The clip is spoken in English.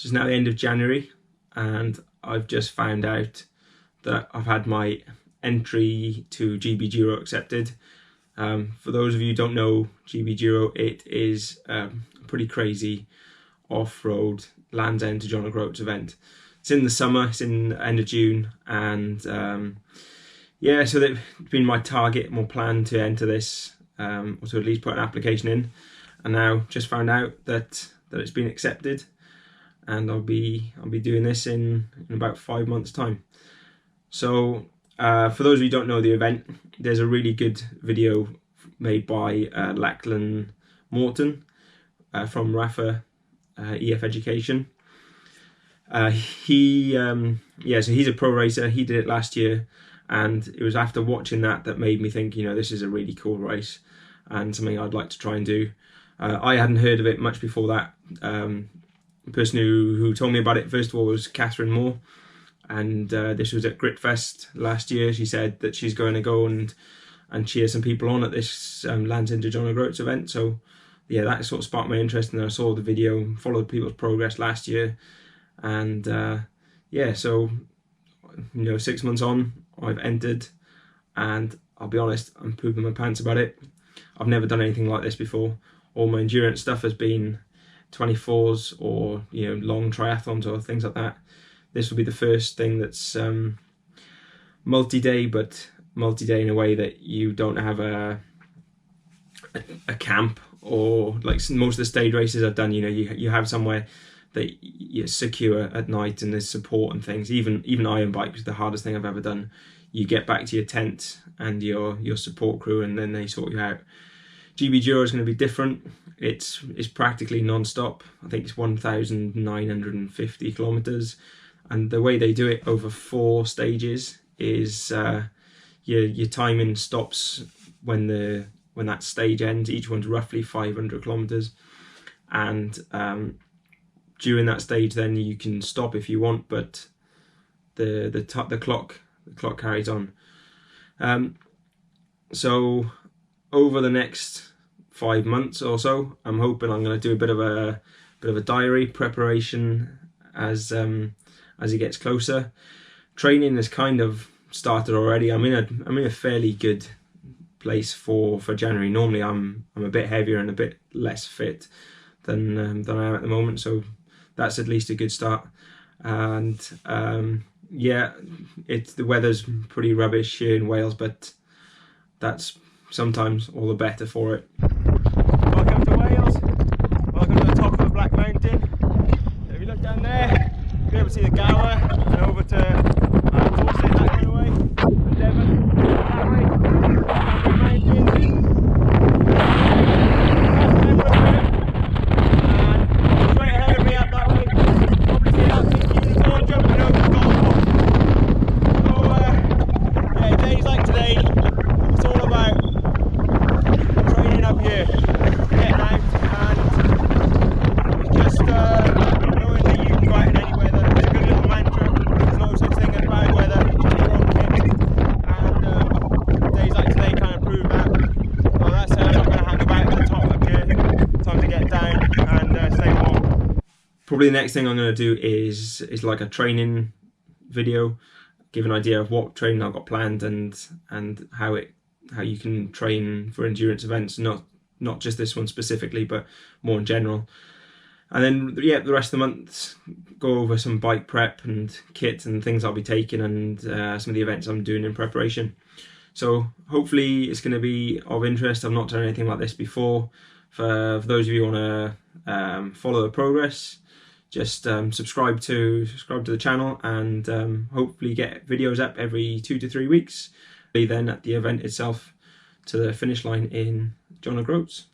it's now the end of January, and I've just found out that I've had my entry to GBDuro accepted. For those of you who don't know GBDuro, it is a pretty crazy off-road Land's End to John O'Groats event. It's in the summer, it's in the end of June, and yeah, so that's been my target, my plan to enter this, or to at least put an application in, and now just found out that it's been accepted, and I'll be doing this in about 5 months' time. So for those of you who don't know the event, there's a really good video made by Lachlan Morton from Rafa EF Education. So he's a pro racer. He did it last year, and it was after watching that made me think, this is a really cool race and something I'd like to try and do. I hadn't heard of it much before that. The person who told me about it first of all was Catherine Moore, and this was at Gritfest last year. She said that she's going to go and cheer some people on at this Land's End to John O'Groats event. So yeah, that sort of sparked my interest, and I saw the video, followed people's progress last year, and yeah, so 6 months on, I've entered, and I'll be honest, I'm pooping my pants about it. I've never done anything like this before. All my endurance stuff has been 24s or long triathlons or things like that. This will be the first thing that's multi-day, but multi-day in a way that you don't have a camp, or like most of the stage races I've done, you have somewhere that you're secure at night and there's support and things. Even Iron Bike was the hardest thing I've ever done. You get back to your tent and your support crew, and then they sort you out. GBDuro is going to be different. It's practically non-stop. I think it's 1,950 kilometers, and the way they do it over 4 stages is your timing stops when that stage ends. Each one's roughly 500 kilometers, and during that stage then you can stop if you want, but the clock carries on. So over the next 5 months or so, I'm hoping I'm going to do a bit of a diary preparation as it gets closer. Training has kind of started already. I'm in a fairly good place for January. Normally I'm a bit heavier and a bit less fit than I am at the moment, so that's at least a good start. And yeah, the weather's pretty rubbish here in Wales, but that's sometimes all the better for it. Welcome to Wales. Welcome to the top of the Black Mountain. If you look down there, you'll be able to see the Gower, and over to Dorset that kind of way, and Devon that way, the mountains. And straight ahead of me up that way, probably see that big unicorn jumping over the golf course. So yeah, days like today, it's all about training up here, getting out, and just knowing that you can go out in any weather. It's a good little mantra. There's no such thing as bad weather, just your own kit. And days like today kind of prove that. Well, that's I'm not going to hang about at the top up here. Time to get down and stay warm. Probably the next thing I'm going to do is like a training video, give an idea of what training I've got planned and how you can train for endurance events, not just this one specifically, but more in general. And then yeah, the rest of the month go over some bike prep and kit and things I'll be taking, and some of the events I'm doing in preparation. So hopefully it's going to be of interest. I've not done anything like this before. For those of you who want to follow the progress, just subscribe to the channel, and hopefully get videos up every 2 to 3 weeks. Then at the event itself, to the finish line in John O'Groats.